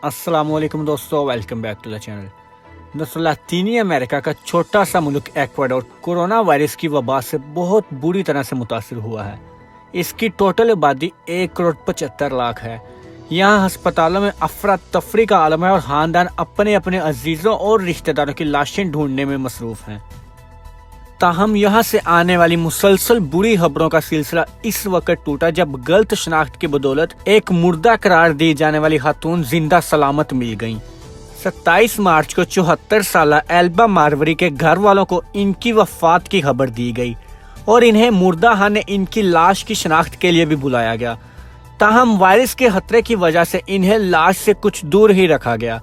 अस्सलाम वालेकुम दोस्तों, welcome back to the channel. दोस्तों, लातीनी अमेरिका का छोटा सा मुल्क एक्वाडोर कोरोना वायरस की वबा से बहुत बुरी तरह से मुतासिर हुआ है। इसकी टोटल आबादी 1,75,00,000 है। यहाँ अस्पतालों में अफरा तफरी का आलम है और खानदान अपने अपने अजीजों और रिश्तेदारों की लाशें ढूंढने में मसरूफ हैं। ताहम यहाँ से आने वाली मुसलसल बुरी खबरों का सिलसिला इस वक्त टूटा जब गलत शनाख्त की बदौलत एक मुर्दा करार दी जाने वाली खातून जिंदा सलामत मिल गयी। 27 मार्च को 74 साल एल्बा मार्वरी के घर वालों को इनकी वफात की खबर दी गई और इन्हें मुर्दा खाने इनकी लाश की शनाख्त के लिए भी बुलाया गया। ताहम वायरस के खतरे की वजह से इन्हें लाश से कुछ दूर ही रखा गया।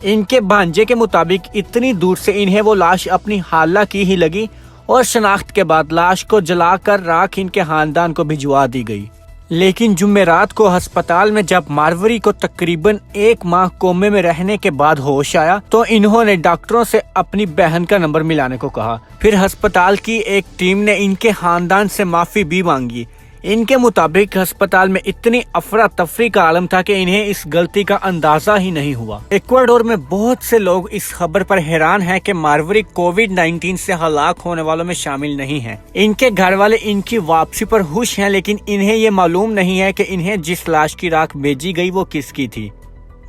इनके भांजे के मुताबिक इतनी दूर से इन्हें वो लाश अपनी हाला की ही लगी और शनाख्त के बाद लाश को जलाकर राख इनके खानदान को भिजवा दी गई। लेकिन जुमेरात को अस्पताल में जब मार्वरी को तकरीबन 1 माह कोमे में रहने के बाद होश आया तो इन्होंने डॉक्टरों से अपनी बहन का नंबर मिलाने को कहा। फिर अस्पताल की एक टीम ने इनके खानदान से माफी भी मांगी। इनके मुताबिक अस्पताल में इतनी अफरा तफरी का आलम था कि इन्हें इस गलती का अंदाजा ही नहीं हुआ। इक्वाडोर में बहुत से लोग इस खबर पर हैरान हैं कि मार्वरी कोविड-19 से हलाक होने वालों में शामिल नहीं हैं। इनके घर वाले इनकी वापसी पर खुश हैं, लेकिन इन्हें ये मालूम नहीं है कि इन्हें जिस लाश की राख भेजी गई वो किसकी थी।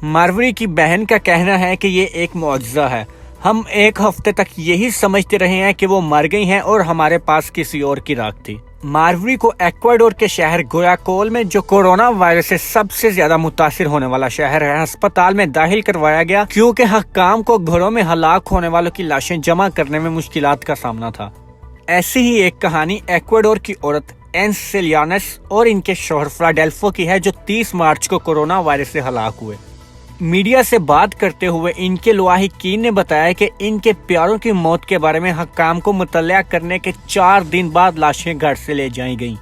मार्वरी की बहन का कहना है कि ये एक मुआजिजा है। हम 1 हफ्ते तक यही समझते रहे हैं कि वो मर गई हैं और हमारे पास किसी और की राख थी। मार्वरी को एक्वाडोर के शहर गोयाकोल में, जो कोरोना वायरस से सबसे ज्यादा मुतासिर होने वाला शहर है, अस्पताल में दाखिल करवाया गया क्योंकि हक्काम को घरों में हलाक होने वालों की लाशें जमा करने में मुश्किलात का सामना था। ऐसी ही एक कहानी एक्वाडोर की औरत एंस सेलियानस और इनके शोहर फ्राडेल्फो की है, जो 30 मार्च को कोरोना वायरस से हलाक हुए। मीडिया से बात करते हुए इनके लवाहिकीन ने बताया कि इनके प्यारों की मौत के बारे में हक्काम को मुतल्ला करने के 4 दिन बाद लाशें घर से ले जाई गईं।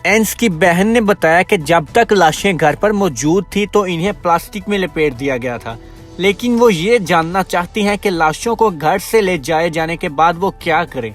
एंस की बहन ने बताया कि जब तक लाशें घर पर मौजूद थी तो इन्हें प्लास्टिक में लपेट दिया गया था, लेकिन वो ये जानना चाहती हैं कि लाशों को घर से ले जाए जाने के बाद वो क्या करें।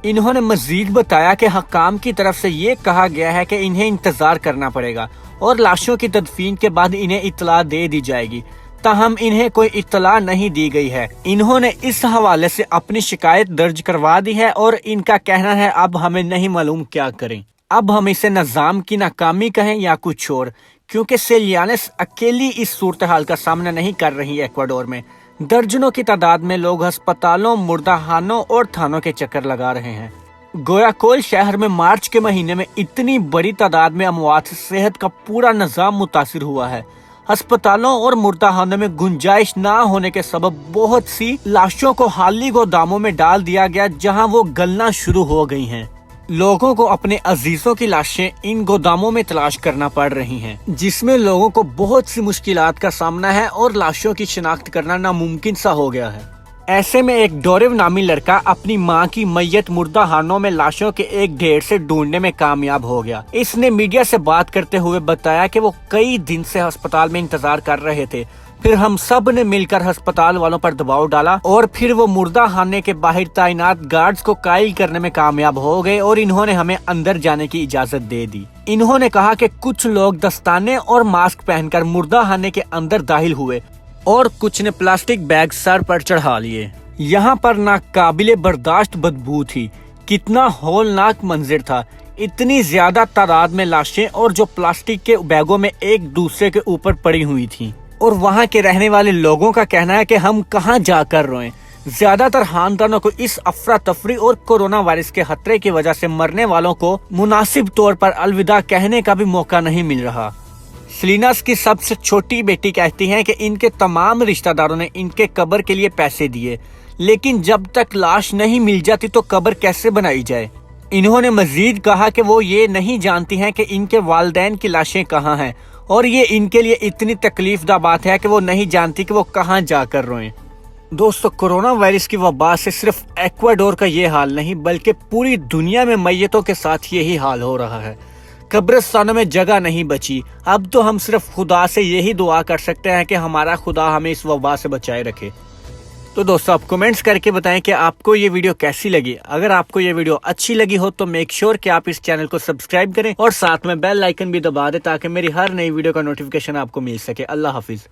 इन्होंने मजीद बताया कि हक्काम की तरफ से ये कहा गया है कि इन्हें इंतजार करना पड़ेगा और लाशों की तदफीन के बाद इन्हें इत्तला दे दी जाएगी। ताहम इन्हें कोई इत्तला नहीं दी गई है। इन्होंने इस हवाले से अपनी शिकायत दर्ज करवा दी है और इनका कहना है अब हमें नहीं मालूम क्या करें। अब हम इसे निजाम की नाकामी कहें या कुछ और, क्योंकि सेलियानस अकेली इस सूरत हाल का सामना नहीं कर रही। एक्वाडोर में दर्जनों की तादाद में लोग अस्पतालों, मुर्दाखानों और थानों के चक्कर लगा रहे हैं। गोयाकोल शहर में मार्च के महीने में इतनी बड़ी तादाद में अमवात से सेहत का पूरा निजाम मुतासिर हुआ है। अस्पतालों और मुर्दाखानों में गुंजाइश ना होने के सबब बहुत सी लाशों को खाली गोदामों में डाल दिया गया, जहां वो गलना शुरू हो गई हैं। लोगों को अपने अजीजों की लाशें इन गोदामों में तलाश करना पड़ रही हैं, जिसमें लोगों को बहुत सी मुश्किलात का सामना है और लाशों की शिनाख्त करना नामुमकिन सा हो गया है। ऐसे में एक डोरेव नामी लड़का अपनी मां की मैयत मुर्दाखानों में लाशों के एक ढेर से ढूंढने में कामयाब हो गया। इसने मीडिया से बात करते हुए बताया कि वो कई दिन से अस्पताल में इंतजार कर रहे थे। फिर हम सब ने मिलकर अस्पताल वालों पर दबाव डाला और फिर वो मुर्दाखाने के बाहर तैनात गार्ड्स को कायल करने में कामयाब हो गए और इन्होंने हमें अंदर जाने की इजाजत दे दी। इन्होंने कहा कि कुछ लोग दस्ताने और मास्क पहनकर मुर्दाखाने के अंदर दाखिल हुए और कुछ ने प्लास्टिक बैग सर पर चढ़ा लिए। यहाँ पर नाकाबिले बर्दाश्त बदबू थी। कितना हौलनाक मंजर था। इतनी ज्यादा तादाद में लाशें और जो प्लास्टिक के बैगों में एक दूसरे के ऊपर पड़ी हुई थी। और वहाँ के रहने वाले लोगों का कहना है कि हम कहाँ जाकर रोएं। ज्यादातर खानदानों को इस अफरा तफरी और कोरोना वायरस के खतरे की वजह से मरने वालों को मुनासिब तौर पर अलविदा कहने का भी मौका नहीं मिल रहा। सेलिनास की सबसे छोटी बेटी कहती हैं कि इनके तमाम रिश्तेदारों ने इनके कब्र के लिए पैसे दिए, लेकिन जब तक लाश नहीं मिल जाती तो कब्र कैसे बनाई जाए। इन्होंने मजीद कहा कि वो ये नहीं जानती हैं कि इनके वालिदैन की लाशें कहाँ हैं और ये इनके लिए इतनी तकलीफदा बात है कि वो नहीं जानती कि वो कहाँ जाकर रोएं। दोस्तों, कोरोना वायरस की वबा से सिर्फ एक्वाडोर का ये हाल नहीं बल्कि पूरी दुनिया में मैयतों के साथ यही हाल हो रहा है। कब्रिस्तानों में जगह नहीं बची। अब तो हम सिर्फ खुदा से यही दुआ कर सकते हैं कि हमारा खुदा हमें इस वबा से बचाए रखे। तो दोस्तों, आप कमेंट्स करके बताएं कि आपको ये वीडियो कैसी लगी। अगर आपको ये वीडियो अच्छी लगी हो तो मेक श्योर कि आप इस चैनल को सब्सक्राइब करें और साथ में बेल आइकन भी दबा दें ताकि मेरी हर नई वीडियो का नोटिफिकेशन आपको मिल सके। अल्लाह हाफिज।